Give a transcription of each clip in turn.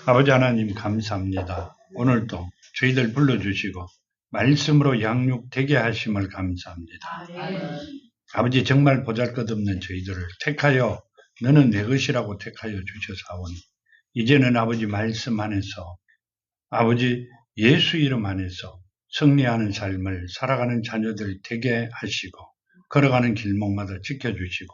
아버지 하나님 감사합니다. 오늘도 저희들 불러주시고 말씀으로 양육되게 하심을 감사합니다. 아버지 정말 보잘것없는 저희들을 택하여 너는 내 것이라고 택하여 주셔사오니 이제는 아버지 말씀 안에서 아버지 예수 이름 안에서 승리하는 삶을 살아가는 자녀들 되게 하시고 걸어가는 길목마다 지켜주시고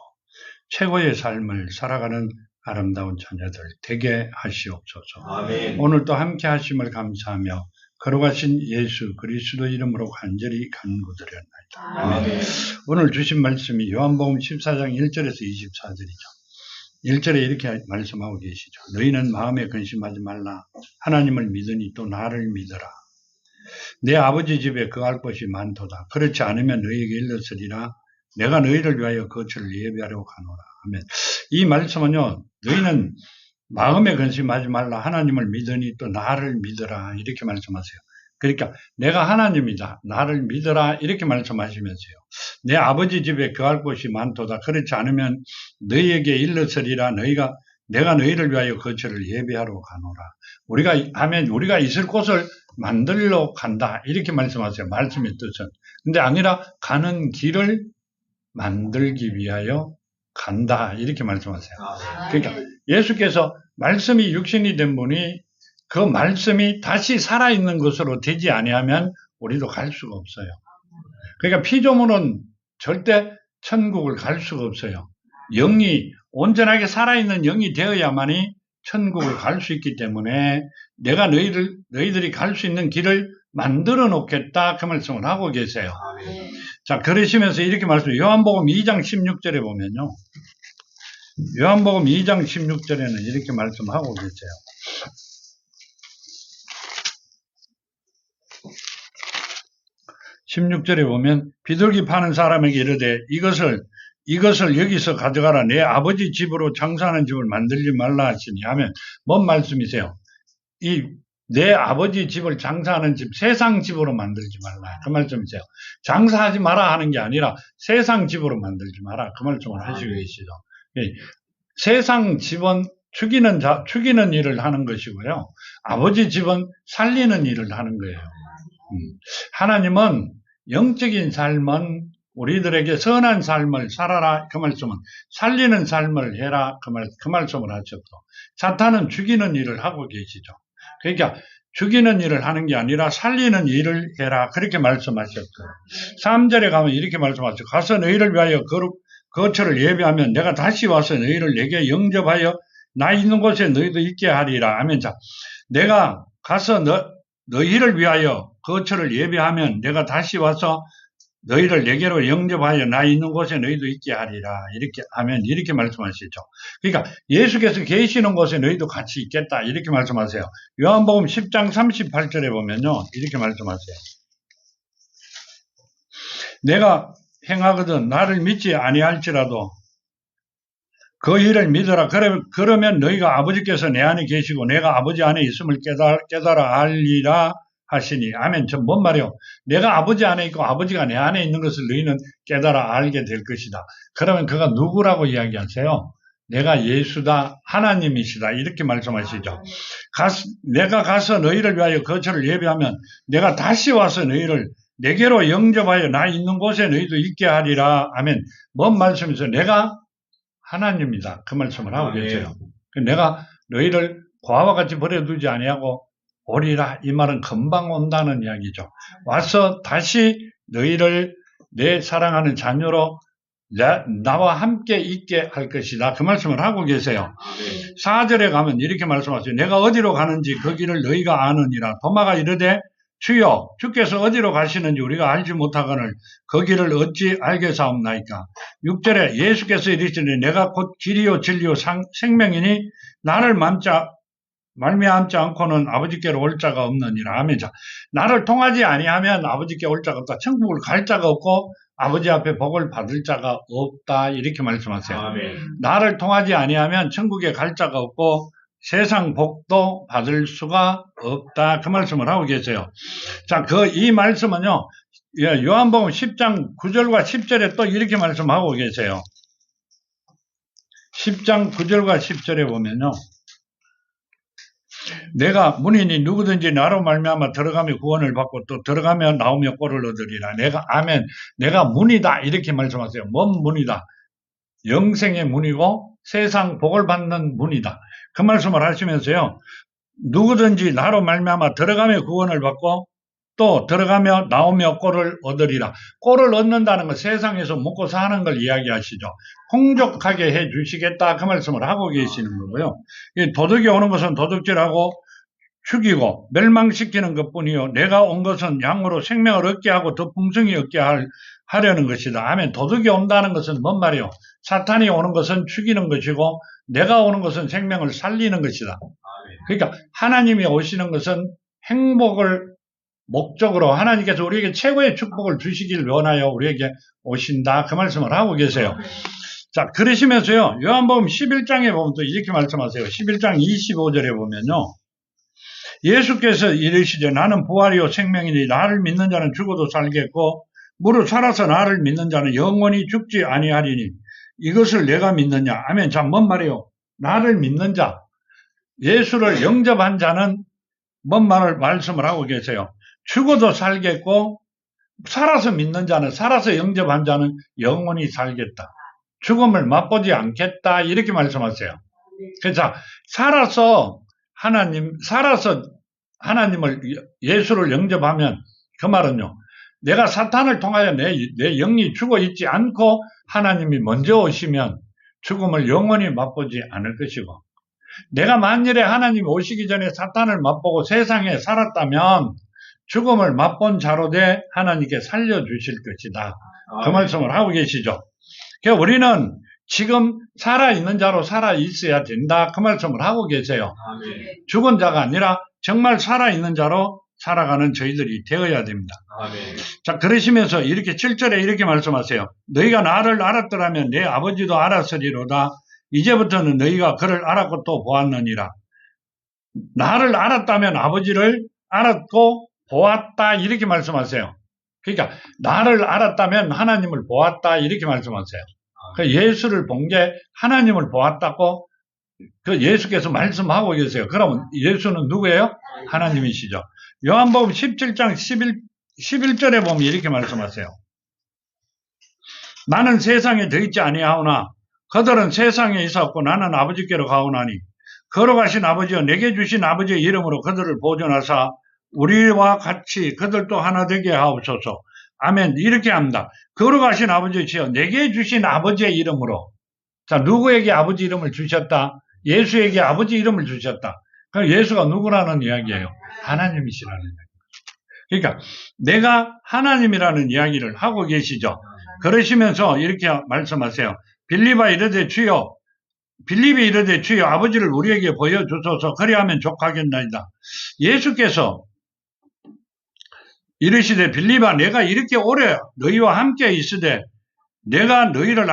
최고의 삶을 살아가는 아름다운 자녀들 되게 하시옵소서. 아멘. 오늘도 함께 하심을 감사하며 걸어가신 예수 그리스도 이름으로 간절히 간구드렸나이다. 아멘. 오늘 주신 말씀이 요한복음 14장 1절에서 24절이죠. 1절에 이렇게 말씀하고 계시죠. 너희는 마음에 근심하지 말라. 하나님을 믿으니 또 나를 믿어라. 내 아버지 집에 거할 곳이 많도다. 그렇지 않으면 너희에게 일렀으리라. 내가 너희를 위하여 거처를 예비하려고 가노라. 아멘. 이 말씀은요, 너희는 마음에 근심하지 말라. 하나님을 믿으니 또 나를 믿어라. 이렇게 말씀하세요. 그러니까 내가 하나님이다. 나를 믿어라. 이렇게 말씀하시면서요. 내 아버지 집에 거할 곳이 많도다. 그렇지 않으면 너희에게 일렀으리라. 내가 너희를 위하여 거처를 예비하러 가노라. 우리가 있을 곳을 만들러 간다. 이렇게 말씀하세요. 말씀의 뜻은. 근데 아니라 가는 길을 만들기 위하여 간다. 이렇게 말씀하세요. 그러니까 예수께서 말씀이 육신이 된 분이 그 말씀이 다시 살아있는 것으로 되지 아니하면 우리도 갈 수가 없어요. 그러니까 피조물은 절대 천국을 갈 수가 없어요. 영이 온전하게 살아있는 영이 되어야만이 천국을 갈 수 있기 때문에 내가 너희들이 갈 수 있는 길을 만들어 놓겠다. 그 말씀을 하고 계세요. 아멘. 자, 그러시면서 이렇게 말씀해요. 요한복음 2장 16절에 보면요. 요한복음 2장 16절에는 이렇게 말씀하고 계세요. (16절에) 보면 비둘기 파는 사람에게 이르되 이것을 여기서 가져가라. 내 아버지 집으로 장사하는 집을 만들지 말라 하시니 하면 뭔 말씀이세요? 내 아버지 집을 장사하는 집, 세상 집으로 만들지 말라. 그 말씀이세요. 장사하지 마라 하는 게 아니라 세상 집으로 만들지 마라. 그 말씀을 하시고 계시죠. 세상 집은 죽이는 일을 하는 것이고요. 아버지 집은 살리는 일을 하는 거예요. 하나님은 영적인 삶은 우리들에게 선한 삶을 살아라. 그 말씀은 살리는 삶을 해라. 그 말씀을 하셨고, 사탄은 죽이는 일을 하고 계시죠. 그러니까 죽이는 일을 하는 게 아니라 살리는 일을 해라. 그렇게 말씀하셨어요. 3절에 가면 이렇게 말씀하셨어요. 가서 너희를 위하여 거처를 예비하면 내가 다시 와서 너희를 내게 영접하여 나 있는 곳에 너희도 있게 하리라. 아멘. 자, 내가 가서 너희를 위하여 거처를 예비하면 내가 다시 와서 너희를 내게로 영접하여 나 있는 곳에 너희도 있게 하리라. 이렇게 하면 이렇게 말씀하시죠. 그러니까 예수께서 계시는 곳에 너희도 같이 있겠다. 이렇게 말씀하세요. 요한복음 10장 38절에 보면요. 이렇게 말씀하세요. 내가 행하거든 나를 믿지 아니할지라도 그 일을 믿어라. 그러면 너희가 아버지께서 내 안에 계시고 내가 아버지 안에 있음을 깨달아 알리라 하시니. 아멘. 저 뭔 말이요? 내가 아버지 안에 있고 아버지가 내 안에 있는 것을 너희는 깨달아 알게 될 것이다. 그러면 그가 누구라고 이야기하세요? 내가 예수다. 하나님이시다. 이렇게 말씀하시죠. 내가 가서 너희를 위하여 거처를 예비하면 내가 다시 와서 너희를 내게로 영접하여 나 있는 곳에 너희도 있게 하리라. 아멘. 뭔 말씀이세요? 내가 하나님이다. 그 말씀을 하고 계세요. 내가 너희를 고아와 같이 버려두지 아니하고 오리라. 이 말은 금방 온다는 이야기죠. 와서 다시 너희를 내 사랑하는 자녀로 나와 함께 있게 할 것이다. 그 말씀을 하고 계세요. 4절에 가면 이렇게 말씀하세요. 내가 어디로 가는지 그 길을 너희가 아느니라. 도마가 이르되 주여 주께서 어디로 가시는지 우리가 알지 못하거늘 그 길을 어찌 알겠사옵나이까. 6절에 예수께서 이르시니 내가 곧 길이요 진리요 생명이니 나를 말미암지 않고는 아버지께로 올 자가 없느니라. 아멘. 자, 나를 통하지 아니하면 아버지께 올 자가 없다. 천국을 갈 자가 없고 아버지 앞에 복을 받을 자가 없다. 이렇게 말씀하세요. 아멘. 나를 통하지 아니하면 천국에 갈 자가 없고 세상 복도 받을 수가 없다. 그 말씀을 하고 계세요. 자, 이 말씀은요, 요한복음 10장 9절과 10절에 또 이렇게 말씀하고 계세요. 10장 9절과 10절에 보면요, 내가 문이니 누구든지 나로 말미암아 들어가며 구원을 받고 또 들어가며 나오며 꼴을 얻으리라. 내가 아멘. 내가 문이다 이렇게 말씀하세요. 뭔 문이다? 영생의 문이고 세상 복을 받는 문이다. 그 말씀을 하시면서요. 누구든지 나로 말미암아 들어가며 구원을 받고 또 들어가며 나오며 꼴을 얻으리라. 꼴을 얻는다는 건 세상에서 먹고 사는 걸 이야기하시죠. 풍족하게 해 주시겠다 그 말씀을 하고 계시는 거고요. 이 도둑이 오는 것은 도둑질하고 죽이고 멸망시키는 것뿐이요. 내가 온 것은 양으로 생명을 얻게 하고 더 풍성히 얻게 하려는 것이다. 아멘. 도둑이 온다는 것은 뭔 말이요? 사탄이 오는 것은 죽이는 것이고 내가 오는 것은 생명을 살리는 것이다. 그러니까 하나님이 오시는 것은 행복을 목적으로 하나님께서 우리에게 최고의 축복을 주시길 원하여 우리에게 오신다. 그 말씀을 하고 계세요. 자, 그러시면서요. 요한복음 11장에 보면 또 이렇게 말씀하세요. 11장 25절에 보면요. 예수께서 이르시되 나는 부활이요 생명이니 나를 믿는 자는 죽어도 살겠고 무릇 살아서 나를 믿는 자는 영원히 죽지 아니하리니 이것을 내가 믿느냐. 아멘. 자, 뭔 말이요? 나를 믿는 자, 예수를 영접한 자는 뭔 말씀을 하고 계세요? 죽어도 살겠고 살아서 믿는 자는, 살아서 영접한 자는 영원히 살겠다. 죽음을 맛보지 않겠다. 이렇게 말씀하세요. 그래서 살아서 하나님을 예수를 영접하면 그 말은요. 내가 사탄을 통하여 내 영이 죽어 있지 않고 하나님이 먼저 오시면 죽음을 영원히 맛보지 않을 것이고 내가 만일에 하나님이 오시기 전에 사탄을 맛보고 세상에 살았다면 죽음을 맛본 자로 돼 하나님께 살려주실 것이다. 그 말씀을 하고 계시죠. 그러니까 우리는 지금 살아있는 자로 살아있어야 된다. 그 말씀을 하고 계세요. 죽은 자가 아니라 정말 살아있는 자로 살아가는 저희들이 되어야 됩니다. 자, 그러시면서 이렇게 7절에 이렇게 말씀하세요. 너희가 나를 알았더라면 내 아버지도 알았으리로다. 이제부터는 너희가 그를 알았고 또 보았느니라. 나를 알았다면 아버지를 알았고 보았다 이렇게 말씀하세요. 그러니까 나를 알았다면 하나님을 보았다 이렇게 말씀하세요. 그 예수를 본 게 하나님을 보았다고 그 예수께서 말씀하고 계세요. 그러면 예수는 누구예요? 하나님이시죠. 요한복음 17장 11절에 보면 이렇게 말씀하세요. 나는 세상에 더 있지 아니하오나 그들은 세상에 있었고 나는 아버지께로 가오나니 걸어가신 아버지여 내게 주신 아버지의 이름으로 그들을 보존하사 우리와 같이 그들도 하나 되게 하옵소서. 아멘. 이렇게 합니다. 걸어가신 아버지여 내게 주신 아버지의 이름으로. 자, 누구에게 아버지 이름을 주셨다? 예수에게 아버지 이름을 주셨다. 그럼 예수가 누구라는 이야기예요? 하나님이시라는 이야기. 그러니까 내가 하나님이라는 이야기를 하고 계시죠. 그러시면서 이렇게 말씀하세요. 빌립이 이르되 주여 아버지를 우리에게 보여주소서. 그리하면 족하겠나이다. 예수께서 이르시되 빌립아 내가 이렇게 오래 너희와 함께 있으되 너가 나를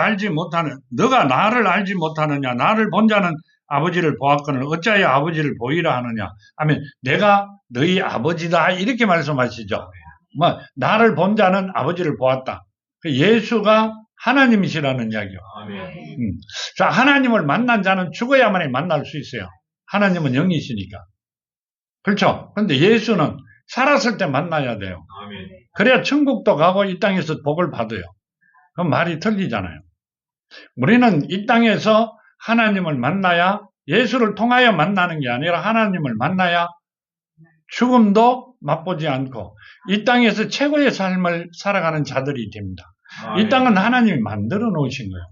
알지 못하느냐. 나를 본 자는 아버지를 보았거늘 어찌하여 아버지를 보이라 하느냐. 아멘. 내가 너희 아버지다 이렇게 말씀하시죠. 나를 본 자는 아버지를 보았다. 예수가 하나님이시라는 이야기요. 자, 하나님을 만난 자는 죽어야만이 만날 수 있어요. 하나님은 영이시니까. 그렇죠? 그런데 예수는 살았을 때 만나야 돼요. 그래야 천국도 가고 이 땅에서 복을 받아요. 그럼 말이 틀리잖아요. 우리는 이 땅에서 하나님을 만나야 예수를 통하여 만나는 게 아니라 하나님을 만나야 죽음도 맛보지 않고 이 땅에서 최고의 삶을 살아가는 자들이 됩니다. 이 땅은 하나님이 만들어 놓으신 거예요.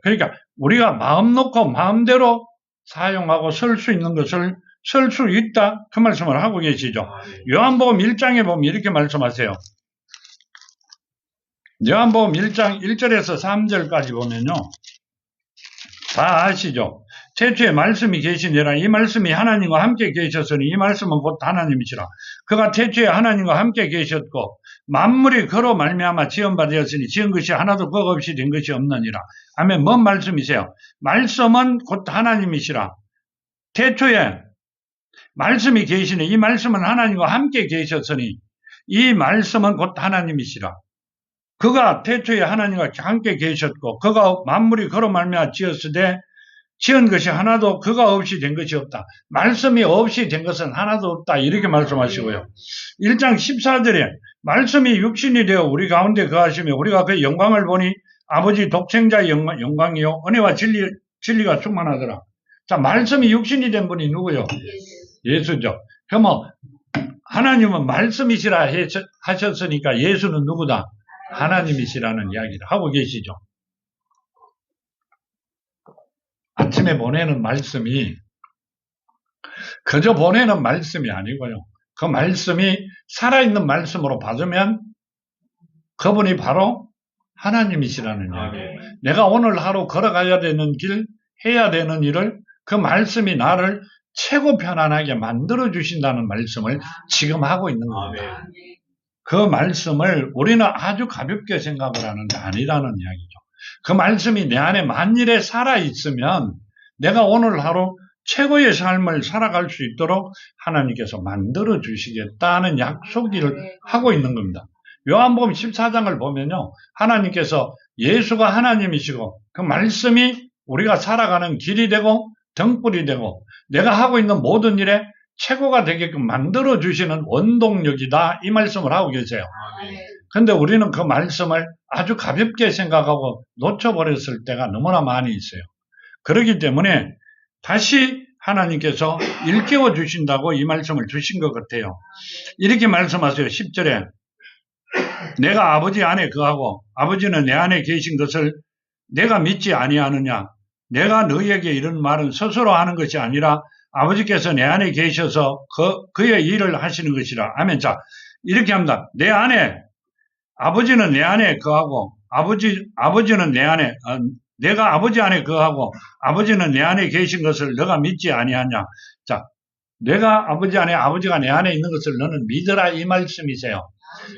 그러니까 우리가 마음 놓고 마음대로 사용하고 설 수 있는 것을 설 수 있다. 그 말씀을 하고 계시죠. 요한복음 1장에 보면 이렇게 말씀하세요. 요한복음 1장 1절에서 3절까지 보면요. 다 아시죠? 태초에 말씀이 계시니라. 이 말씀이 하나님과 함께 계셨으니 이 말씀은 곧 하나님이시라. 그가 태초에 하나님과 함께 계셨고 만물이 그로 말미암아 지은 바 되었으니 지은 것이 하나도 것 없이 된 것이 없느니라. 아멘. 뭔 말씀이세요? 말씀은 곧 하나님이시라. 태초에 말씀이 계시니 이 말씀은 하나님과 함께 계셨으니 이 말씀은 곧 하나님이시라. 그가 태초에 하나님과 함께 계셨고 그가 만물이 그로 말미암아 지었으되 지은 것이 하나도 그가 없이 된 것이 없다. 말씀이 없이 된 것은 하나도 없다. 이렇게 말씀하시고요. 1장 14절에 말씀이 육신이 되어 우리 가운데 거하시며 우리가 그의 영광을 보니 아버지 독생자의 영광이요 은혜와 진리가 충만하더라. 자, 말씀이 육신이 된 분이 누구요? 예수죠. 그러면 하나님은 말씀이시라 하셨으니까 예수는 누구다? 하나님이시라는 이야기를 하고 계시죠. 아침에 보내는 말씀이 그저 보내는 말씀이 아니고요. 그 말씀이 살아있는 말씀으로 받으면 그분이 바로 하나님이시라는 이야기예요. 내가 오늘 하루 걸어가야 되는 길, 해야 되는 일을 그 말씀이 나를 최고 편안하게 만들어 주신다는 말씀을 지금 하고 있는 겁니다. 그 말씀을 우리는 아주 가볍게 생각을 하는데 아니라는 이야기죠. 그 말씀이 내 안에 만일에 살아있으면 내가 오늘 하루 최고의 삶을 살아갈 수 있도록 하나님께서 만들어 주시겠다는 약속을 하고 있는 겁니다. 요한복음 14장을 보면요. 하나님께서 예수가 하나님이시고 그 말씀이 우리가 살아가는 길이 되고 등불이 되고 내가 하고 있는 모든 일에 최고가 되게끔 만들어 주시는 원동력이다. 이 말씀을 하고 계세요. 그런데 우리는 그 말씀을 아주 가볍게 생각하고 놓쳐버렸을 때가 너무나 많이 있어요. 그렇기 때문에 다시 하나님께서 일깨워 주신다고 이 말씀을 주신 것 같아요. 이렇게 말씀하세요. 10절에 내가 아버지 안에 거하고 아버지는 내 안에 계신 것을 내가 믿지 아니하느냐. 내가 너희에게 이런 말은 스스로 하는 것이 아니라 아버지께서 내 안에 계셔서 그의 일을 하시는 것이라. 아멘. 자, 이렇게 합니다. 내 안에 아버지는 내 안에 거하고 아버지는 내 안에 내가 아버지 안에 거하고 아버지는 내 안에 계신 것을 너가 믿지 아니하냐. 자, 내가 아버지 안에 아버지가 내 안에 있는 것을 너는 믿으라 이 말씀이세요.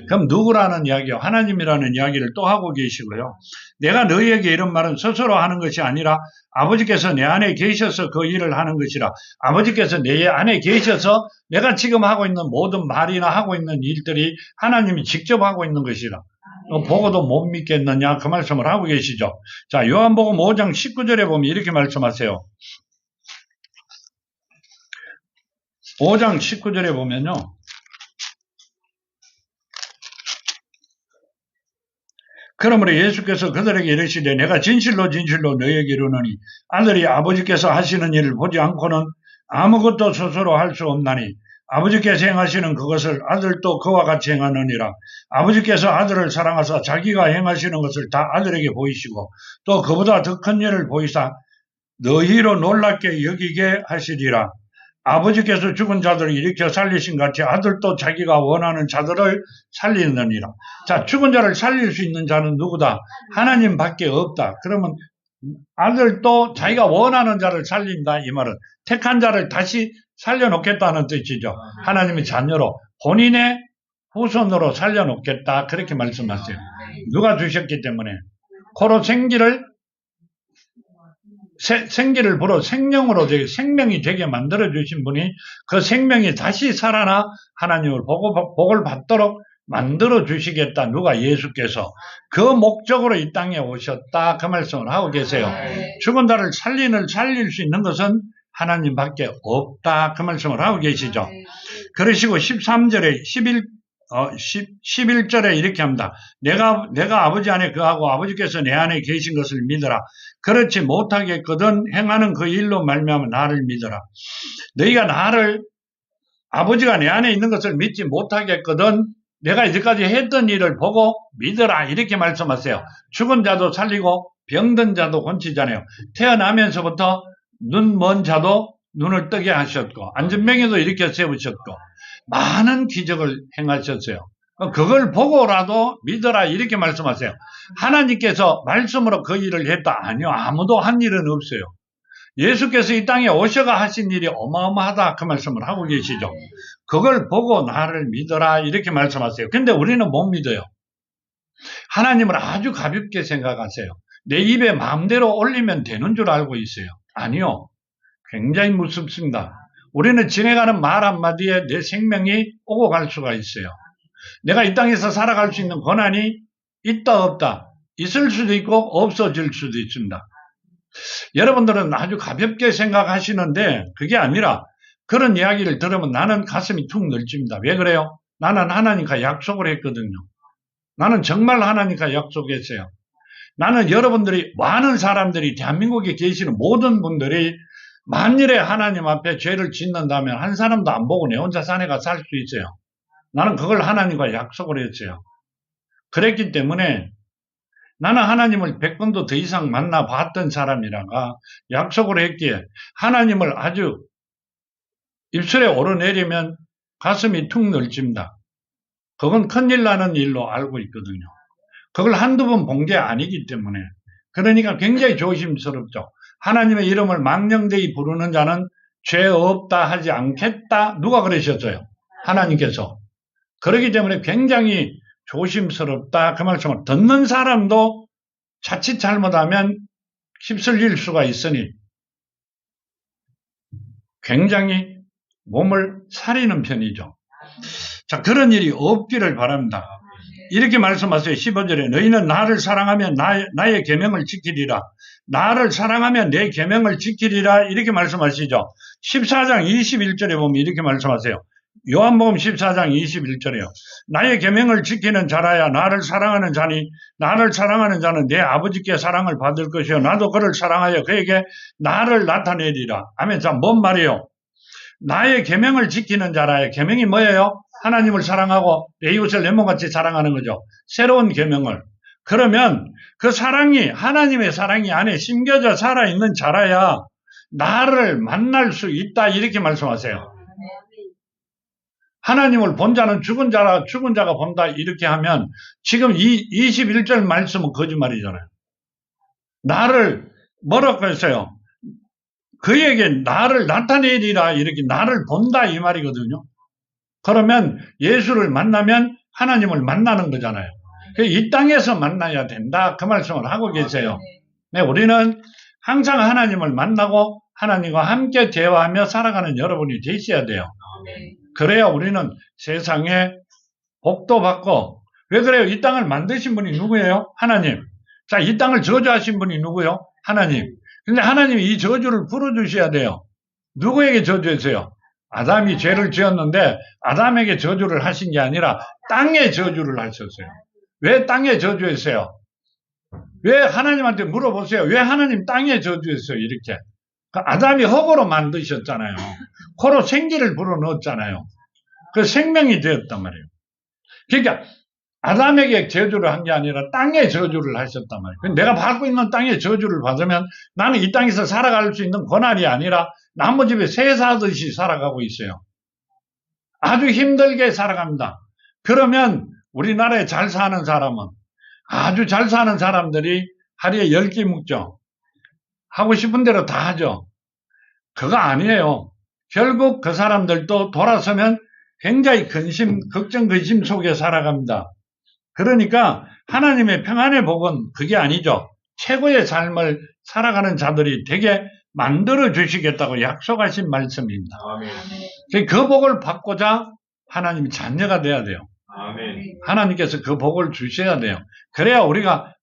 그럼 누구라는 이야기요? 하나님이라는 이야기를 또 하고 계시고요. 내가 너희에게 이런 말은 스스로 하는 것이 아니라 아버지께서 내 안에 계셔서 그 일을 하는 것이라. 아버지께서 내 안에 계셔서 내가 지금 하고 있는 모든 말이나 하고 있는 일들이 하나님이 직접 하고 있는 것이라. 보고도 못 믿겠느냐 그 말씀을 하고 계시죠. 자, 요한복음 5장 19절에 보면 이렇게 말씀하세요. 5장 19절에 보면요. 그러므로 예수께서 그들에게 이르시되 내가 진실로 진실로 너희에게 이르노니 아들이 아버지께서 하시는 일을 보지 않고는 아무것도 스스로 할 수 없나니 아버지께서 행하시는 그것을 아들도 그와 같이 행하느니라. 아버지께서 아들을 사랑하사 자기가 행하시는 것을 다 아들에게 보이시고 또 그보다 더 큰 일을 보이사 너희로 놀랍게 여기게 하시리라. 아버지께서 죽은 자들을 일으켜 살리신 같이 아들도 자기가 원하는 자들을 살리느니라. 자, 죽은 자를 살릴 수 있는 자는 누구다? 하나님밖에 없다. 그러면 아들도 자기가 원하는 자를 살린다 이 말은 택한 자를 다시 살려놓겠다는 뜻이죠. 하나님의 자녀로 본인의 후손으로 살려놓겠다 그렇게 말씀하세요. 누가 주셨기 때문에 코로 생기를 불어 생명으로 되게 생명이 되게 만들어 주신 분이 그 생명이 다시 살아나 하나님을 복을 받도록 만들어 주시겠다. 누가? 예수께서 그 목적으로 이 땅에 오셨다 그 말씀을 하고 계세요. 죽은 자를 살릴 수 있는 것은 하나님밖에 없다 그 말씀을 하고 계시죠. 그러시고 13절에 11절에 이렇게 합니다. 내가 아버지 안에 거하고 아버지께서 내 안에 계신 것을 믿어라. 그렇지 못하겠거든 행하는 그 일로 말미암아 나를 믿어라. 너희가 나를 아버지가 내 안에 있는 것을 믿지 못하겠거든 내가 이제까지 했던 일을 보고 믿어라 이렇게 말씀하세요. 죽은 자도 살리고 병든 자도 고치잖아요. 태어나면서부터 눈 먼 자도 눈을 뜨게 하셨고 안전병에도 이렇게 세우셨고 많은 기적을 행하셨어요. 그걸 보고라도 믿어라 이렇게 말씀하세요. 하나님께서 말씀으로 그 일을 했다? 아니요. 아무도 한 일은 없어요. 예수께서 이 땅에 오셔가 하신 일이 어마어마하다 그 말씀을 하고 계시죠. 그걸 보고 나를 믿어라 이렇게 말씀하세요. 근데 우리는 못 믿어요. 하나님을 아주 가볍게 생각하세요. 내 입에 마음대로 올리면 되는 줄 알고 있어요. 아니요. 굉장히 무섭습니다. 우리는 지내가는 말 한마디에 내 생명이 오고 갈 수가 있어요. 내가 이 땅에서 살아갈 수 있는 권한이 있다 없다. 있을 수도 있고 없어질 수도 있습니다. 여러분들은 아주 가볍게 생각하시는데 그게 아니라 그런 이야기를 들으면 나는 가슴이 툭 늘집니다. 왜 그래요? 나는 하나님과 약속을 했거든요. 나는 정말 하나님과 약속했어요. 나는 여러분들이, 많은 사람들이, 대한민국에 계시는 모든 분들이 만일에 하나님 앞에 죄를 짓는다면 한 사람도 안 보고 내 혼자 산에 가 살 수 있어요. 나는 그걸 하나님과 약속을 했어요. 그랬기 때문에 나는 하나님을 100번도 더 이상 만나봤던 사람이라가 약속을 했기에 하나님을 아주 입술에 오르내리면 가슴이 툭 늘집니다. 그건 큰일 나는 일로 알고 있거든요. 그걸 한두 번 본 게 아니기 때문에. 그러니까 굉장히 조심스럽죠. 하나님의 이름을 망령되이 부르는 자는 죄 없다 하지 않겠다. 누가 그러셨어요? 하나님께서. 그렇기 때문에 굉장히 조심스럽다. 그 말씀을 듣는 사람도 자칫 잘못하면 휩쓸릴 수가 있으니 굉장히 몸을 사리는 편이죠. 자, 그런 일이 없기를 바랍니다. 이렇게 말씀하세요. 15절에 너희는 나를 사랑하면 나의 계명을 지키리라. 나를 사랑하면 내 계명을 지키리라. 이렇게 말씀하시죠. 14장 21절에 보면 이렇게 말씀하세요. 요한복음 14장 21절에요. 나의 계명을 지키는 자라야 나를 사랑하는 자니 나를 사랑하는 자는 내 아버지께 사랑을 받을 것이요 나도 그를 사랑하여 그에게 나를 나타내리라. 아멘. 자, 뭔 말이에요? 나의 계명을 지키는 자라야. 계명이 뭐예요? 하나님을 사랑하고 내 이웃을 내 몸같이 사랑하는 거죠. 새로운 계명을. 그러면 그 사랑이, 하나님의 사랑이 안에 심겨져 살아있는 자라야 나를 만날 수 있다. 이렇게 말씀하세요. 하나님을 본 자는 죽은 자가 본다. 이렇게 하면 지금 이 21절 말씀은 거짓말이잖아요. 나를 뭐라고 했어요? 그에게 나를 나타내리라. 이렇게 나를 본다. 이 말이거든요. 그러면 예수를 만나면 하나님을 만나는 거잖아요. 이 땅에서 만나야 된다. 그 말씀을 하고 계세요. 네, 우리는 항상 하나님을 만나고 하나님과 함께 대화하며 살아가는 여러분이 되셔야 돼요. 그래야 우리는 세상에 복도 받고. 왜 그래요? 이 땅을 만드신 분이 누구예요? 하나님. 자, 이 땅을 저주하신 분이 누구예요? 하나님. 근데 하나님이 이 저주를 풀어주셔야 돼요. 누구에게 저주했어요? 아담이 죄를 지었는데 아담에게 저주를 하신 게 아니라 땅에 저주를 하셨어요. 왜 땅에 저주했어요? 왜 하나님한테 물어보세요. 왜 하나님 땅에 저주했어요? 이렇게. 아담이 흙으로 만드셨잖아요. 코로 생기를 불어넣었잖아요. 그 생명이 되었단 말이에요. 그러니까 아담에게 저주를 한 게 아니라 땅에 저주를 하셨단 말이에요. 내가 받고 있는 땅에 저주를 받으면 나는 이 땅에서 살아갈 수 있는 고난이 아니라 나무집에 새 사듯이 살아가고 있어요. 아주 힘들게 살아갑니다. 그러면 우리나라에 잘 사는 사람은, 아주 잘 사는 사람들이 하루에 10끼 먹죠. 하고 싶은 대로 다 하죠. 그거 아니에요. 결국 그 사람들도 돌아서면 굉장히 걱정, 근심 속에 살아갑니다. 그러니까 하나님의 평안의 복은 그게 아니죠. 최고의 삶을 살아가는 자들이 되게 만들어 주시겠다고 약속하신 말씀입니다. 아멘. 그 복을 받고자 하나님이 자녀가 돼야 돼요. 아멘. 하나님께서 그 복을 주셔야 돼요. 그래야 우리가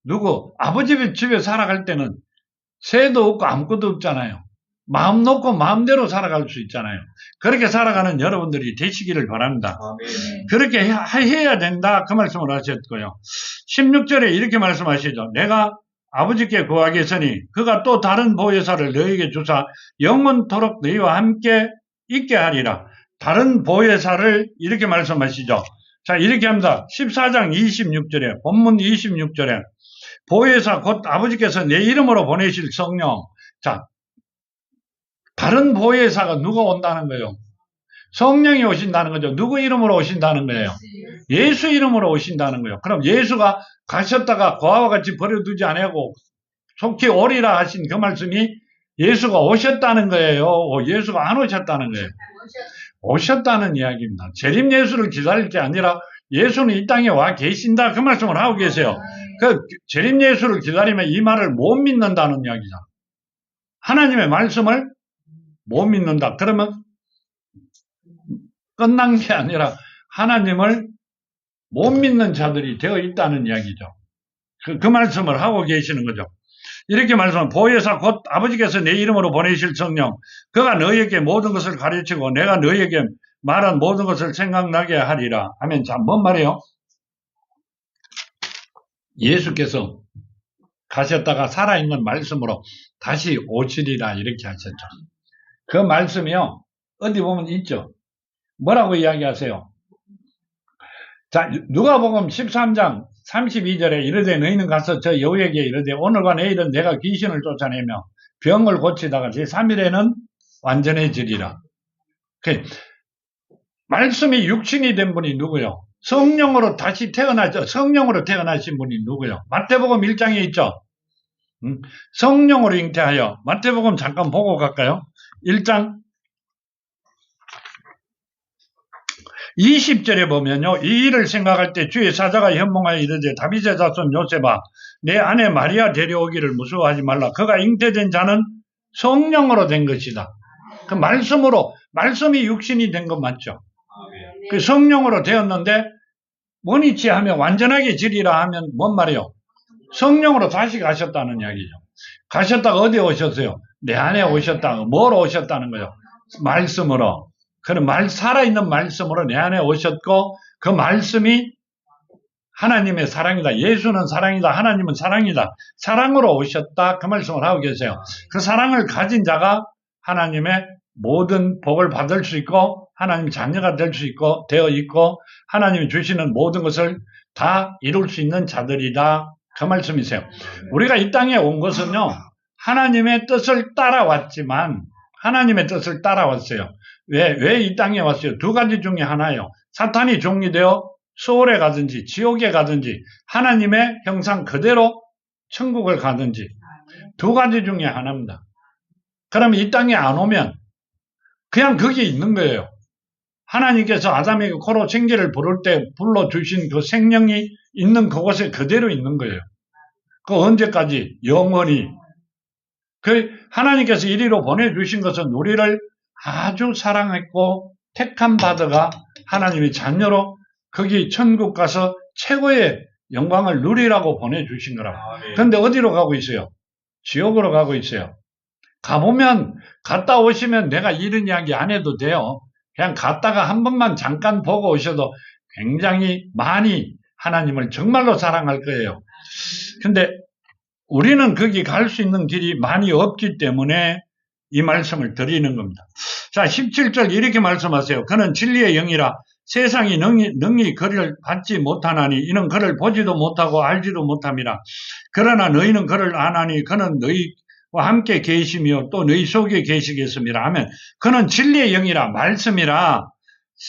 아버지 집에 살아갈 때는 새도 없고 아무것도 없잖아요. 마음 놓고 마음대로 살아갈 수 있잖아요. 그렇게 살아가는 여러분들이 되시기를 바랍니다. 아멘. 그렇게 해야 된다. 그 말씀을 하셨고요. 16절에 이렇게 말씀하시죠. 내가 아버지께 구하겠으니 그가 또 다른 보혜사를 너희에게 주사 영원토록 너희와 함께 있게 하리라. 다른 보혜사를 이렇게 말씀하시죠. 자, 이렇게 합니다. 14장 26절에, 본문 26절에 보혜사 곧 아버지께서 내 이름으로 보내실 성령. 자, 다른 보혜사가 누가 온다는 거예요? 성령이 오신다는 거죠. 누구 이름으로 오신다는 거예요? 예수 이름으로 오신다는 거예요. 그럼 예수가 가셨다가 고아와 같이 버려두지 아니하고 속히 오리라 하신 그 말씀이 예수가 오셨다는 거예요? 예수가 안 오셨다는 거예요? 오셨다는 이야기입니다. 재림 예수를 기다릴 게 아니라 예수는 이 땅에 와 계신다. 그 말씀을 하고 계세요. 그 재림 예수를 기다리면 이 말을 못 믿는다는 이야기죠. 하나님의 말씀을 못 믿는다. 그러면 끝난 게 아니라 하나님을 못 믿는 자들이 되어 있다는 이야기죠. 그 말씀을 하고 계시는 거죠. 이렇게 말씀하면 보혜사 곧 아버지께서 내 이름으로 보내실 성령 그가 너희에게 모든 것을 가르치고 내가 너희에게 말한 모든 것을 생각나게 하리라 하면 자, 뭔 말이에요? 예수께서 가셨다가 살아있는 말씀으로 다시 오시리라 이렇게 하셨죠. 그 말씀이요. 어디 보면 있죠. 뭐라고 이야기하세요? 자, 누가복음 13장 32절에 이르되 너희는 가서 저 여우에게 이르되 오늘과 내일은 내가 귀신을 쫓아내며 병을 고치다가 제3일에는 완전해지리라. 말씀이 육신이 된 분이 누구요? 성령으로 다시 태어나죠. 성령으로 태어나신 분이 누구요? 마태복음 1장에 있죠. 성령으로 잉태하여 마태복음 잠깐 보고 갈까요? 1장 20절에 보면요. 이 일을 생각할 때 주의 사자가 현몽하여 이르되 다윗의 자손 요셉아 내 아내 마리아 데려오기를 무서워하지 말라. 그가 잉태된 자는 성령으로 된 것이다. 그 말씀이 육신이 된 것 맞죠? 그 성령으로 되었는데 원위치 하면 완전하게 지리라 하면 뭔 말이에요? 성령으로 다시 가셨다는 이야기죠. 가셨다가 어디에 오셨어요? 내 안에 오셨다. 뭐로 오셨다는 거예요? 말씀으로. 그런 살아있는 말씀으로 내 안에 오셨고 그 말씀이 하나님의 사랑이다. 예수는 사랑이다. 하나님은 사랑이다. 사랑으로 오셨다. 그 말씀을 하고 계세요. 그 사랑을 가진 자가 하나님의 모든 복을 받을 수 있고 하나님 자녀가 될 수 있고 되어 있고 하나님이 주시는 모든 것을 다 이룰 수 있는 자들이다. 그 말씀이세요. 우리가 이 땅에 온 것은요. 하나님의 뜻을 따라왔지만 하나님의 뜻을 따라왔어요. 왜 이 땅에 왔어요? 두 가지 중에 하나예요. 사탄이 종이되어 소홀에 가든지 지옥에 가든지 하나님의 형상 그대로 천국을 가든지 두 가지 중에 하나입니다. 그럼 이 땅에 안 오면 그냥 거기에 있는 거예요. 하나님께서 아담에게 코로 생기를 부를 때 불러주신 그 생명이 있는 그곳에 그대로 있는 거예요. 그 언제까지? 영원히. 그 하나님께서 이리로 보내주신 것은 우리를 아주 사랑했고 택한 바다가 하나님의 자녀로 거기 천국 가서 최고의 영광을 누리라고 보내주신 거라고. 그런데 어디로 가고 있어요? 지옥으로 가고 있어요. 가보면 갔다 오시면 내가 이런 이야기 안 해도 돼요. 그냥 갔다가 한 번만 잠깐 보고 오셔도 굉장히 많이 하나님을 정말로 사랑할 거예요. 근데 우리는 거기 갈 수 있는 길이 많이 없기 때문에 이 말씀을 드리는 겁니다. 자, 17절 이렇게 말씀하세요. 그는 진리의 영이라 세상이 능히 그를 받지 못하나니 이는 그를 보지도 못하고 알지도 못함이라. 그러나 너희는 그를 아나니 그는 너희와 함께 계시며 또 너희 속에 계시겠습니다 하면 그는 진리의 영이라 말씀이라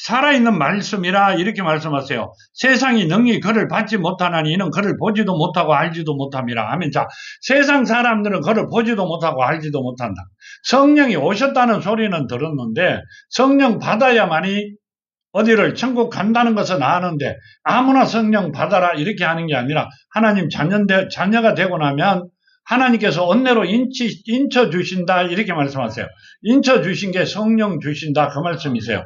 살아있는 말씀이라 이렇게 말씀하세요. 세상이 능히 그를 받지 못하나니 이는 그를 보지도 못하고 알지도 못함이라 하면 자 세상 사람들은 그를 보지도 못하고 알지도 못한다. 성령이 오셨다는 소리는 들었는데 성령 받아야만이 어디를 천국 간다는 것은 아는데 아무나 성령 받아라 이렇게 하는 게 아니라 하나님 자녀가 되고 나면 하나님께서 은혜로 인쳐 주신다 이렇게 말씀하세요. 인쳐 주신 게 성령 주신다 그 말씀이세요.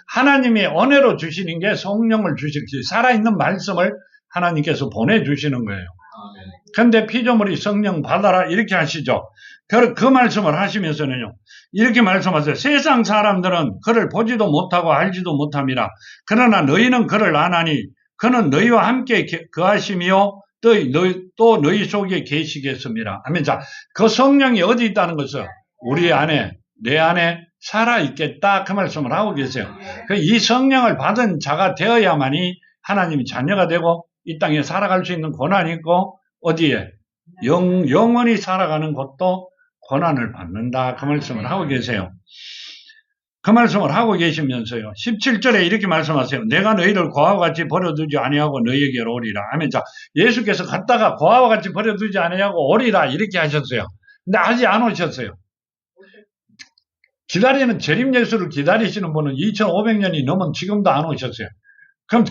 하나님이 은혜로 주시는 게 성령을 주시기 살아있는 말씀을 하나님께서 보내주시는 거예요. 그런데 피조물이 성령 받아라 이렇게 하시죠. 그 말씀을 하시면서는요. 이렇게 말씀하세요. 세상 사람들은 그를 보지도 못하고 알지도 못함이라. 그러나 너희는 그를 아나니 그는 너희와 함께 거하시며 또 너희 속에 계시겠습니다. 하면 자, 그 성령이 어디 있다는 것은 우리 안에 내 안에 살아있겠다 그 말씀을 하고 계세요. 이 성령을 받은 자가 되어야만이 하나님이 자녀가 되고 이 땅에 살아갈 수 있는 권한이 있고 어디에? 영원히 살아가는 것도 권한을 받는다 그 말씀을 하고 계세요. 그 말씀을 하고 계시면서요. 17절에 이렇게 말씀하세요. 내가 너희를 고아와 같이 버려두지 아니하고 너희에게로 오리라 하면 자 예수께서 갔다가 고아와 같이 버려두지 아니하고 오리라 이렇게 하셨어요. 근데 아직 안 오셨어요. 기다리는 재림 예수를 기다리시는 분은 2500년이 넘은 지금도 안 오셨어요. 그럼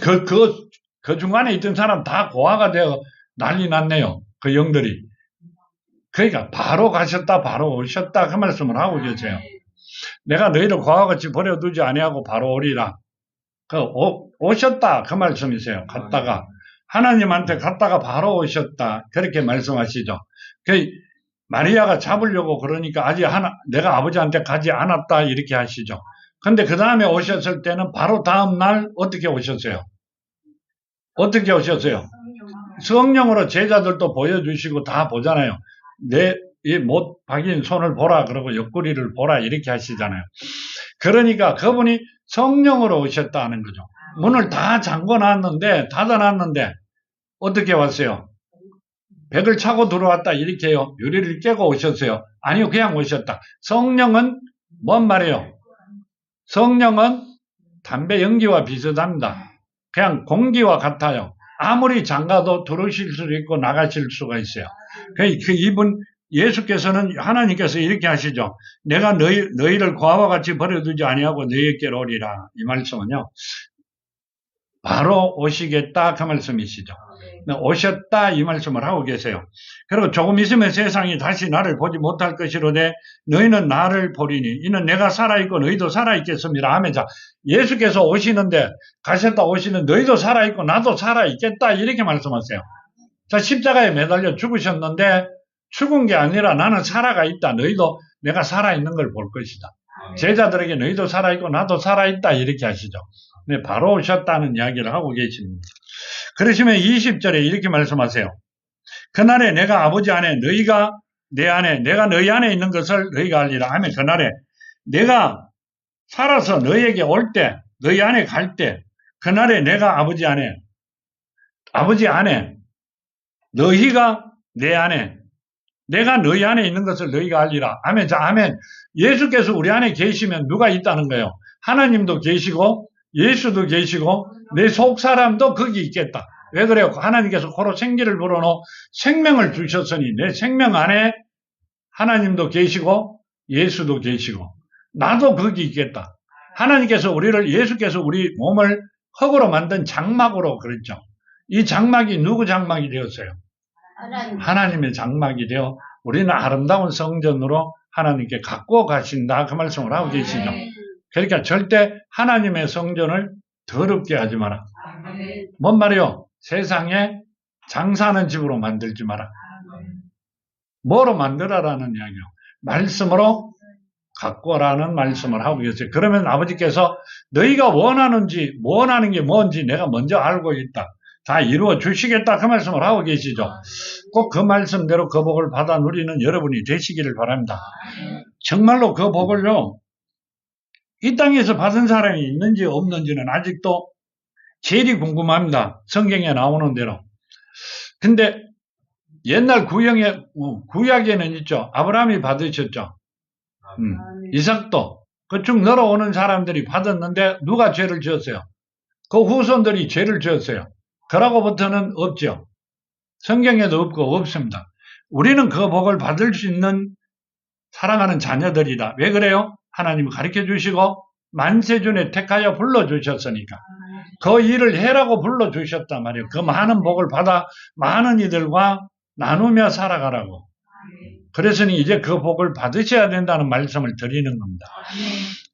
그 중간에 있던 사람 다 고아가 되어 난리 났네요. 그 영들이. 그러니까 바로 가셨다 바로 오셨다 그 말씀을 하고 계세요. 내가 너희를 고아와 같이 버려두지 아니하고 바로 오리라. 오셨다 그 말씀이세요. 갔다가 하나님한테 갔다가 바로 오셨다 그렇게 말씀하시죠. 그 마리아가 잡으려고 그러니까 아직 내가 아버지한테 가지 않았다 이렇게 하시죠. 근데 그 다음에 오셨을 때는 바로 다음 날 어떻게 오셨어요? 어떻게 오셨어요? 성령으로 제자들도 보여주시고 다 보잖아요. 이 못 박인 손을 보라 그러고 옆구리를 보라 이렇게 하시잖아요. 그러니까 그분이 성령으로 오셨다는 거죠. 문을 다 잠궈놨는데 닫아놨는데 어떻게 왔어요? 벽을 차고 들어왔다 이렇게요. 유리를 깨고 오셨어요. 아니요, 그냥 오셨다. 성령은 뭔 말이에요? 성령은 담배 연기와 비슷합니다. 그냥 공기와 같아요. 아무리 잠가도 들어오실 수도 있고 나가실 수가 있어요. 이분 예수께서는 하나님께서 이렇게 하시죠. 내가 너희를 고아와 같이 버려두지 아니하고 너희에게로 오리라. 이 말씀은요. 바로 오시겠다 그 말씀이시죠. 오셨다 이 말씀을 하고 계세요. 그리고 조금 있으면 세상이 다시 나를 보지 못할 것이로되 너희는 나를 보리니 이는 내가 살아있고 너희도 살아있겠습니다. 하면서 예수께서 오시는데 가셨다 오시는 너희도 살아있고 나도 살아있겠다 이렇게 말씀하세요. 자, 십자가에 매달려 죽으셨는데 죽은 게 아니라 나는 살아가 있다. 너희도 내가 살아있는 걸 볼 것이다. 제자들에게 너희도 살아있고 나도 살아있다 이렇게 하시죠. 네, 바로 오셨다는 이야기를 하고 계십니다. 그러시면 20절에 이렇게 말씀하세요. 그날에 내가 아버지 안에 너희가 내 안에 내가 너희 안에 있는 것을 너희가 알리라 하면 그날에 내가 살아서 너희에게 올 때 너희 안에 갈 때 그날에 내가 아버지 안에 너희가 내 안에 내가 너희 안에 있는 것을 너희가 알리라. 아멘. 자, 아멘. 예수께서 우리 안에 계시면 누가 있다는 거예요? 하나님도 계시고 예수도 계시고 내 속 사람도 거기 있겠다. 왜 그래요? 하나님께서 코로 생기를 불어넣어 생명을 주셨으니 내 생명 안에 하나님도 계시고 예수도 계시고 나도 거기 있겠다. 하나님께서 예수께서 우리 몸을 흙으로 만든 장막으로 그랬죠. 이 장막이 누구 장막이 되었어요? 하나님의 장막이 되어 우리는 아름다운 성전으로 하나님께 갖고 가신다 그 말씀을 하고 계시죠. 그러니까 절대 하나님의 성전을 더럽게 하지 마라. 뭔 말이요? 세상에 장사하는 집으로 만들지 마라. 뭐로 만들어라는 이야기요? 말씀으로 갖고 오라는 말씀을 하고 계세요. 그러면 아버지께서 너희가 원하는 게 뭔지 내가 먼저 알고 있다. 다 이루어 주시겠다 그 말씀을 하고 계시죠. 꼭 그 말씀대로 그 복을 받아 누리는 여러분이 되시기를 바랍니다. 정말로 그 복을요. 이 땅에서 받은 사람이 있는지 없는지는 아직도 제일 궁금합니다. 성경에 나오는 대로. 근데 옛날 구약에는 있죠. 아브라함이 받으셨죠. 이삭도 그쭉 늘어오는 사람들이 받았는데 누가 죄를 지었어요? 그 후손들이 죄를 지었어요. 그러고부터는 없죠. 성경에도 없고 없습니다. 우리는 그 복을 받을 수 있는 사랑하는 자녀들이다. 왜 그래요? 하나님이 가르쳐 주시고 만세준에 택하여 불러주셨으니까 그 일을 해라고 불러주셨단 말이에요. 그 많은 복을 받아 많은 이들과 나누며 살아가라고. 그랬으니 이제 그 복을 받으셔야 된다는 말씀을 드리는 겁니다.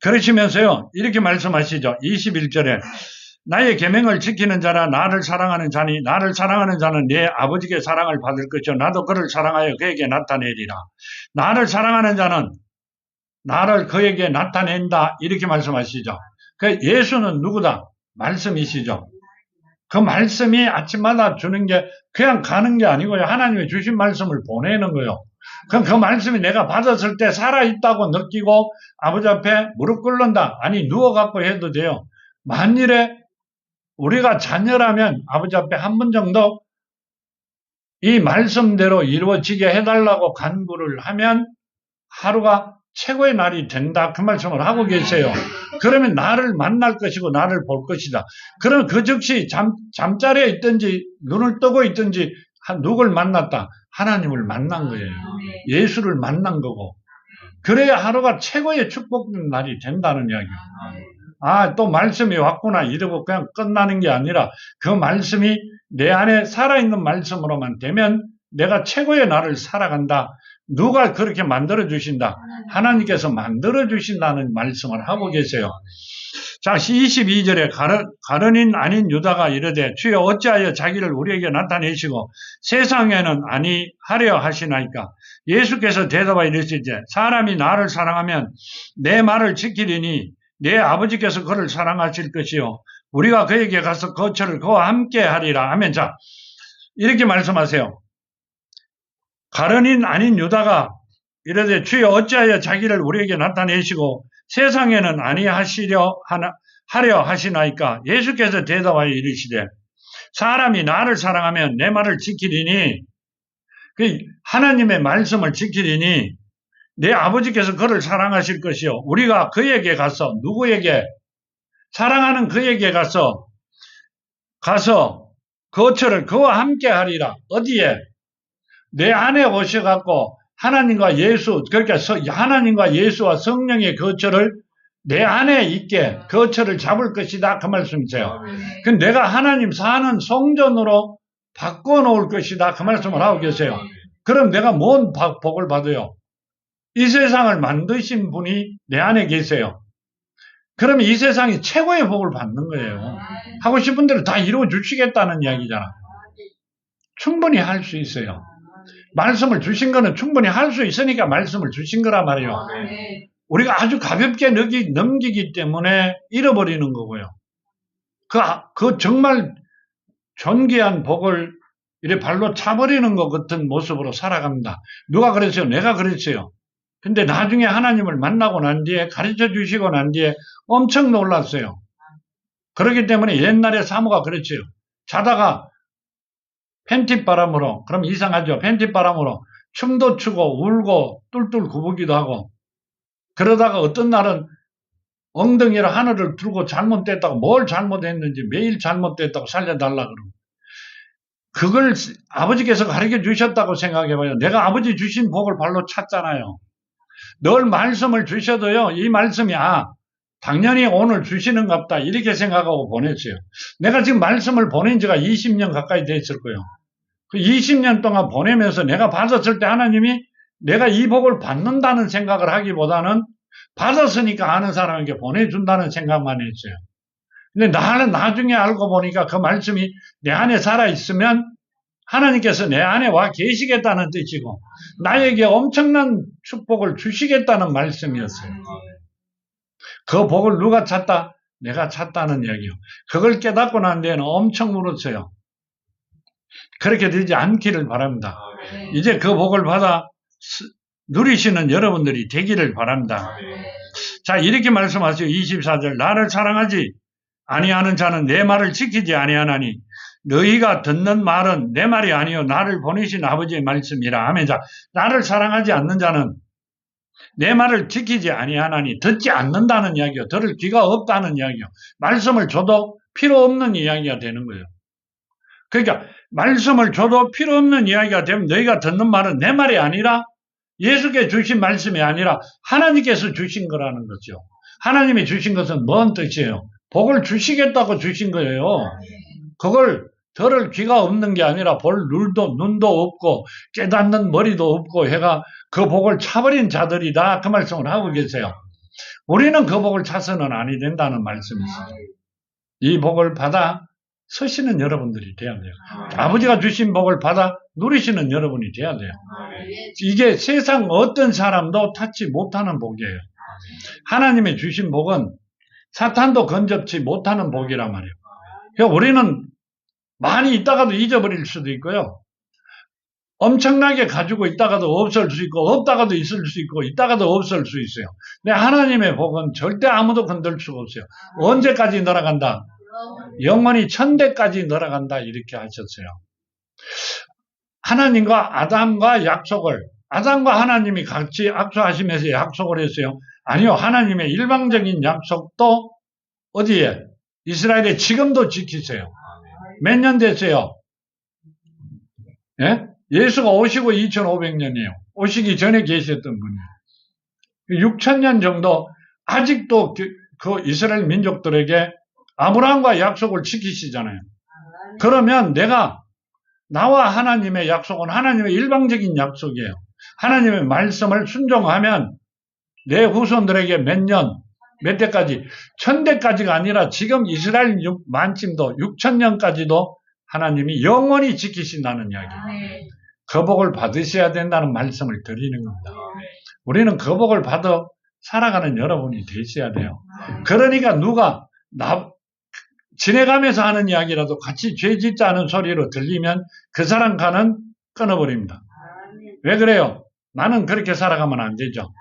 그러시면서요 이렇게 말씀하시죠. 21절에 나의 계명을 지키는 자라 나를 사랑하는 자니 나를 사랑하는 자는 내 아버지께 사랑을 받을 것이요 나도 그를 사랑하여 그에게 나타내리라. 나를 사랑하는 자는 나를 그에게 나타낸다 이렇게 말씀하시죠. 그 예수는 누구다? 말씀이시죠. 그 말씀이 아침마다 주는 게 그냥 가는 게 아니고요. 하나님이 주신 말씀을 보내는 거예요. 그럼 그 말씀이 내가 받았을 때 살아있다고 느끼고 아버지 앞에 무릎 꿇는다. 아니 누워갖고 해도 돼요. 만일에 우리가 자녀라면 아버지 앞에 한 번 정도 이 말씀대로 이루어지게 해달라고 간구를 하면 하루가 최고의 날이 된다. 그 말씀을 하고 계세요. 그러면 나를 만날 것이고 나를 볼 것이다. 그러면 그 즉시 잠자리에 있든지 눈을 뜨고 있든지 누굴 만났다? 하나님을 만난 거예요. 예수를 만난 거고. 그래야 하루가 최고의 축복된 날이 된다는 이야기예요. 아, 또 말씀이 왔구나 이러고 그냥 끝나는 게 아니라 그 말씀이 내 안에 살아있는 말씀으로만 되면 내가 최고의 날을 살아간다. 누가 그렇게 만들어 주신다? 하나님께서 만들어 주신다는 말씀을 하고 계세요. 자, 22절에 가룟인 아닌 유다가 이르되 주여 어찌하여 자기를 우리에게 나타내시고 세상에는 아니하려 하시나이까? 예수께서 대답하여 이르시되 사람이 나를 사랑하면 내 말을 지키리니 내 아버지께서 그를 사랑하실 것이요 우리가 그에게 가서 거처를 그와 함께 하리라. 아멘. 자, 이렇게 말씀하세요. 가룟인 아닌 유다가 이르되 주여 어찌하여 자기를 우리에게 나타내시고 세상에는 하려 하시나이까? 예수께서 대답하여 이르시되 사람이 나를 사랑하면 내 말을 지키리니 하나님의 말씀을 지키리니 내 아버지께서 그를 사랑하실 것이요 우리가 그에게 가서 누구에게? 사랑하는 그에게 가서 거처를 그와 함께 하리라. 어디에? 내 안에 오셔갖고 하나님과 예수, 그러니까 하나님과 예수와 성령의 거처를 내 안에 있게 거처를 잡을 것이다. 그 말씀이세요. 근데 내가 하나님 사는 성전으로 바꿔놓을 것이다. 그 말씀을 하고 계세요. 그럼 내가 뭔 복을 받아요? 이 세상을 만드신 분이 내 안에 계세요. 그러면 이 세상이 최고의 복을 받는 거예요. 하고 싶은 대로 다 이루어 주시겠다는 이야기잖아. 충분히 할 수 있어요. 말씀을 주신 거는 충분히 할 수 있으니까 말씀을 주신 거란 말이에요. 우리가 아주 가볍게 넘기기 때문에 잃어버리는 거고요. 그 정말 존귀한 복을 이래 발로 차버리는 것 같은 모습으로 살아갑니다. 누가 그랬어요? 내가 그랬어요. 근데 나중에 하나님을 만나고 난 뒤에 가르쳐 주시고 난 뒤에 엄청 놀랐어요. 그렇기 때문에 옛날에 사모가 그랬어요. 자다가 팬티바람으로, 그럼 이상하죠. 팬티바람으로 춤도 추고 울고 뚫뚫 구부기도 하고 그러다가 어떤 날은 엉덩이로 하늘을 들고 잘못됐다고 뭘 잘못했는지 매일 잘못됐다고 살려달라 그러고 그걸 아버지께서 가르쳐 주셨다고 생각해봐요. 내가 아버지 주신 복을 발로 찼잖아요. 늘 말씀을 주셔도요. 이 말씀이 당연히 오늘 주시는갑다 이렇게 생각하고 보냈어요. 내가 지금 말씀을 보낸 지가 20년 가까이 됐을 거예요. 그 20년 동안 보내면서 내가 받았을 때 하나님이 내가 이 복을 받는다는 생각을 하기보다는 받았으니까 아는 사람에게 보내준다는 생각만 했어요. 근데 나는 나중에 알고 보니까 그 말씀이 내 안에 살아있으면 하나님께서 내 안에 와 계시겠다는 뜻이고 나에게 엄청난 축복을 주시겠다는 말씀이었어요. 그 복을 누가 찾다? 내가 찾다는 이야기요. 그걸 깨닫고 난 데에는 엄청 울었어요. 그렇게 되지 않기를 바랍니다. 이제 그 복을 받아 누리시는 여러분들이 되기를 바랍니다. 자, 이렇게 말씀하세요. 24절 나를 사랑하지 아니하는 자는 내 말을 지키지 아니하나니 너희가 듣는 말은 내 말이 아니요 나를 보내신 아버지의 말씀이라. 아멘. 자, 나를 사랑하지 않는 자는 내 말을 지키지 아니하나니 듣지 않는다는 이야기요. 들을 귀가 없다는 이야기요. 말씀을 줘도 필요 없는 이야기가 되는 거예요. 그러니까 말씀을 줘도 필요 없는 이야기가 되면 너희가 듣는 말은 내 말이 아니라 예수께 주신 말씀이 아니라 하나님께서 주신 거라는 거죠. 하나님이 주신 것은 뭔 뜻이에요? 복을 주시겠다고 주신 거예요. 그걸 들을 귀가 없는 게 아니라 볼 눈도 없고 깨닫는 머리도 없고 해가 그 복을 차버린 자들이다. 그 말씀을 하고 계세요. 우리는 그 복을 차서는 아니 된다는 말씀이시죠. 이 복을 받아 서시는 여러분들이 돼야 돼요. 아버지가 주신 복을 받아 누리시는 여러분이 돼야 돼요. 이게 세상 어떤 사람도 찾지 못하는 복이에요. 하나님의 주신 복은 사탄도 건접지 못하는 복이란 말이에요. 그러니까 우리는 많이 있다가도 잊어버릴 수도 있고요. 엄청나게 가지고 있다가도 없을 수 있고 없다가도 있을 수 있고 있다가도 없을 수 있어요. 근데 하나님의 복은 절대 아무도 건들 수가 없어요. 언제까지 늘어간다? 영원히 천대까지 늘어간다 이렇게 하셨어요. 하나님과 아담과 약속을 아담과 하나님이 같이 악수하시면서 약속을 했어요. 아니요. 하나님의 일방적인 약속도 어디에? 이스라엘에 지금도 지키세요. 몇 년 됐어요? 예? 예수가 오시고 2500년이에요. 오시기 전에 계셨던 분이에요. 6000년 정도 아직도 그 이스라엘 민족들에게 아브라함과 약속을 지키시잖아요. 그러면 나와 하나님의 약속은 하나님의 일방적인 약속이에요. 하나님의 말씀을 순종하면 내 후손들에게 몇 년, 몇 대까지, 1000대까지가 아니라 지금 이스라엘 만침도 6000년까지도 하나님이 영원히 지키신다는 이야기입니다. 그 복을 받으셔야 된다는 말씀을 드리는 겁니다. 우리는 그 복을 받아 살아가는 여러분이 되셔야 돼요. 그러니까 누가 지내가면서 하는 이야기라도 같이 죄 짓자 하는 소리로 들리면 그 사람 가는 끊어버립니다. 왜 그래요? 나는 그렇게 살아가면 안 되죠.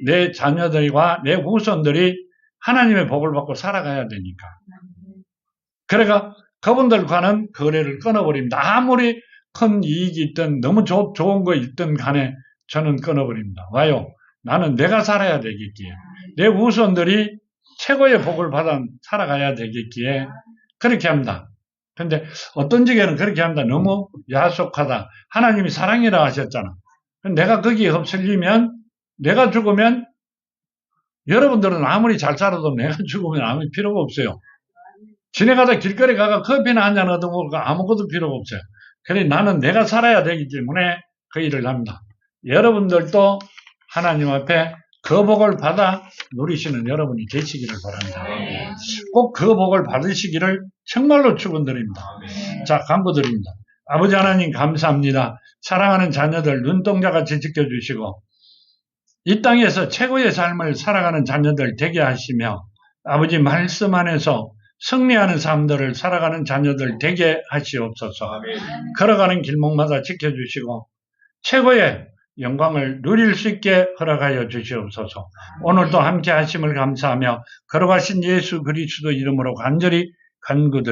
내 자녀들과 내 후손들이 하나님의 복을 받고 살아가야 되니까. 그러니까 그분들과는 거래를 끊어버립니다. 아무리 큰 이익이 있든 너무 좋은 거 있든 간에 저는 끊어버립니다. 와요. 나는 내가 살아야 되겠기에 내 후손들이 최고의 복을 받아 살아가야 되겠기에 그렇게 합니다. 근데 어떤 지게는 그렇게 합니다. 너무 야속하다. 하나님이 사랑이라 하셨잖아. 내가 거기에 흡슬리면 내가 죽으면 여러분들은 아무리 잘 살아도 내가 죽으면 아무 필요가 없어요. 지나가다 길거리 가가 커피나 한잔 얻어먹고 아무것도 필요가 없어요. 그래 나는 내가 살아야 되기 때문에 그 일을 합니다. 여러분들도 하나님 앞에 그 복을 받아 누리시는 여러분이 되시기를 바랍니다. 꼭 그 복을 받으시기를 정말로 축원드립니다. 자, 간구드립니다. 아버지 하나님 감사합니다. 사랑하는 자녀들 눈동자같이 지켜주시고 이 땅에서 최고의 삶을 살아가는 자녀들 되게 하시며 아버지 말씀 안에서 승리하는 삶들을 살아가는 자녀들 되게 하시옵소서. 걸어가는 길목마다 지켜주시고 최고의 영광을 누릴 수 있게 허락하여 주시옵소서. 오늘도 함께 하심을 감사하며 걸어가신 예수 그리스도 이름으로 간절히 간구드립니다.